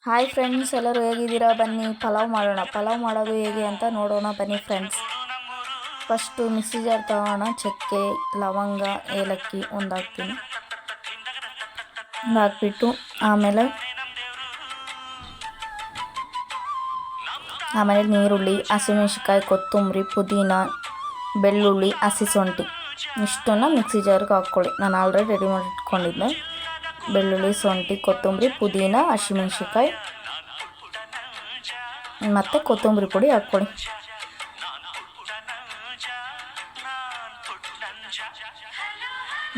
Hi friends, ಎಲ್ಲರೂ ಹೇಗಿದ್ದೀರಾ? ಬನ್ನಿ ಪಲಾವ್ ಮಾಡೋಣ. ಪಲಾವ್ ಮಾಡೋದು ಹೇಗೆ ಅಂತ ನೋಡೋಣ ಬನ್ನಿ ಫ್ರೆಂಡ್ಸ್. ಫಸ್ಟು ಮಿಕ್ಸಿ ಜಾರ್ ತಗೋಣ. ಚಕ್ಕೆ, ಲವಂಗ, ಏಲಕ್ಕಿ ಒಂದು ಹಾಕ್ತೀನಿ. ಹಾಕ್ಬಿಟ್ಟು ಆಮೇಲೆ ನೀರುಳ್ಳಿ, ಹಸಿಮೆಣ್ಸಿನ್ಕಾಯಿ, ಕೊತ್ತಂಬರಿ, ಪುದೀನ, ಬೆಳ್ಳುಳ್ಳಿ, ಹಸಿ ಶುಂಠಿ ಇಷ್ಟನ್ನು ಮಿಕ್ಸಿ ಜಾರ್ಗೆ ಹಾಕ್ಕೊಳ್ಳಿ. ನಾನು ಆಲ್ರೆಡಿ ರೆಡಿ ಮಾಡಿ ಇಟ್ಕೊಂಡಿದ್ದೆ. ಬೆಳ್ಳುಳ್ಳಿ, ಶುಂಠಿ, ಕೊತ್ತಂಬರಿ, ಪುದೀನ, ಹಸಿಮೆಣ್ಸಿನ್ಕಾಯಿ ಮತ್ತು ಕೊತ್ತಂಬರಿ ಪುಡಿ ಹಾಕ್ಕೊಳ್ಳಿ.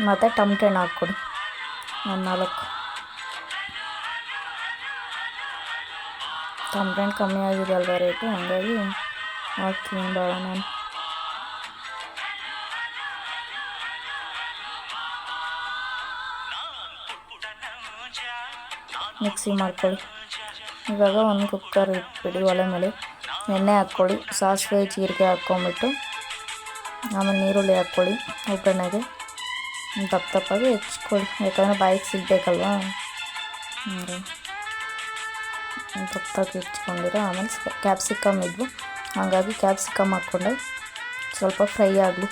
ಮತ್ತು ಟೊಮೆಟೊ ಹಣ್ಣು ಹಾಕ್ಕೊಡಿ, ಒಂದು 4. ಟೊಮೆಟೊ ಹಣ್ಣು ಕಮ್ಮಿ ಆಗಿದೆ ಅಲ್ವಾ ರೇಟು, ಹಾಗಾಗಿ ಹಾಕ್ತೀನಿ ಬೇಡ ನಾನು. ಮಿಕ್ಸಿ ಮಾಡ್ಕೊಳ್ಳಿ. ಇವಾಗ ಒಂದು ಕುಕ್ಕರ್ ಇಟ್ಬಿಡಿ, ಒಲೆ ಮೇಲೆ ಎಣ್ಣೆ ಹಾಕ್ಕೊಳ್ಳಿ. ಸಾಸಿವೆ, ಜೀರಿಗೆ ಹಾಕ್ಕೊಂಬಿಟ್ಟು ಆಮೇಲೆ ನೀರುಳ್ಳಿ ಹಾಕ್ಕೊಳ್ಳಿ. ಒಗ್ಗರಣೆಗೆ ದಪ್ಪಗೆ ಹೆಚ್ಕೊಳ್ಳಿ, ಯಾಕಂದರೆ ಬಾಯಿಗೆ ಸಿಗಬೇಕಲ್ವಾ. ದಪ್ಪಗೆ ಹೆಚ್ಕೊಂಡಿರೋ ಆಮೇಲೆ ಕ್ಯಾಪ್ಸಿಕಮ್ ಇದ್ವು, ಹಾಗಾಗಿ ಕ್ಯಾಪ್ಸಿಕಮ್ ಹಾಕ್ಕೊಂಡೆ ಸ್ವಲ್ಪ ಫ್ರೈ ಆಗಲಿ.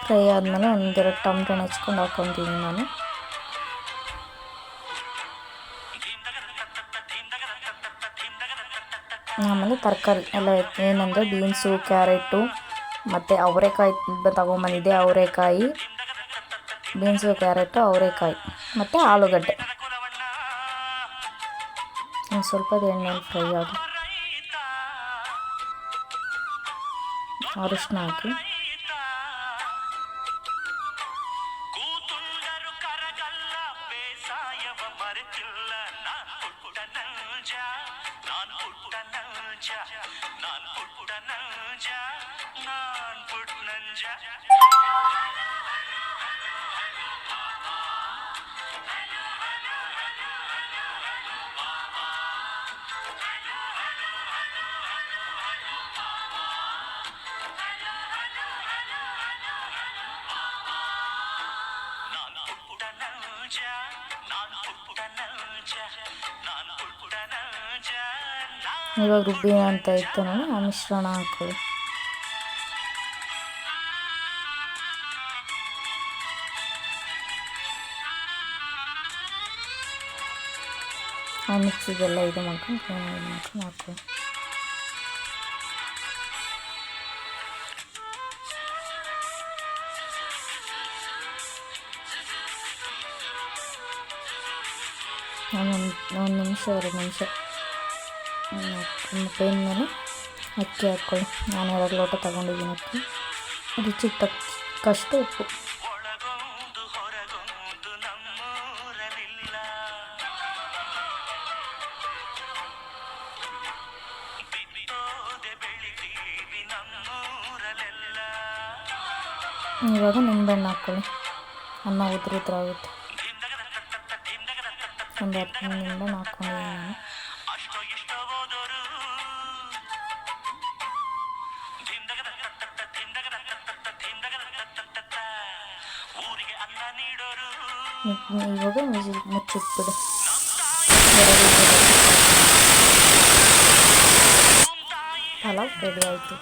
ಫ್ರೈ ಆದಮೇಲೆ ಒಂದೆರಡು ಟೊಮೆಟೊ ಹೆಚ್ಕೊಂಡು ಹಾಕ್ಕೊತೀನಿ ನಾನು. ಆಮೇಲೆ ತರಕಾರಿ ಎಲ್ಲ ಏನಂದರೆ ಬೀನ್ಸು, ಕ್ಯಾರೆಟು ಮತ್ತು ಅವರೆಕಾಯಿ ತಗೊಂಬಂದಿದ್ದೆ. ಅವರೆಕಾಯಿ, ಬೀನ್ಸು, ಕ್ಯಾರೆಟು, ಅವರೆಕಾಯಿ ಮತ್ತು ಆಲೂಗಡ್ಡೆ ಸ್ವಲ್ಪ ಎಣ್ಣೆಯಲ್ಲಿ ಫ್ರೈ ಆಗಲಿ. ಅರಿಶಿನ ಹಾಕಿ ಇವಾಗ ರುಬ್ಬಿ ಅಂತ ಇತ್ತು ನೋಡಿ, ಆ ಮಿಶ್ರಣ ಹಾಕೊಳ್ಳಿ. ಆ ಮಿಕ್ಸಿಗೆಲ್ಲ ಇದು ಮಾಡ್ಕೊಂಡು ಹಾಕೊಳ್ಳಿ. ಒಂದು ನಿಮಿಷ 2 ನಿಮಿಷ ಪೇನ್ ಮೇಲೆ ಅಕ್ಕಿ ಹಾಕ್ಕೊಳ್ಳಿ. ನಾನು 2 ಲೋಟ ತಗೊಂಡಿದ್ದೀನಿ ಅಕ್ಕಿ. ರುಚಿಗೆ ತಕ್ಕಷ್ಟು ಉಪ್ಪು. ಇವಾಗ ನಿಂಬೆಹಣ್ಣು ಹಾಕ್ಕೊಳ್ಳಿ, ಅನ್ನ ಉದುರಾಗುತ್ತೆ. ಒಂದು 10 ನಿಂಬೆಹಣ್ಣು ಹಾಕ್ಕೊಂಡಿದ್ದೀನಿ ನಾನು. ಇವಾಗ ಮುಚ್ಚಿಟ್ಬಿಡು. ಪಲಾವ್ ರೆಡಿ ಆಯಿತು.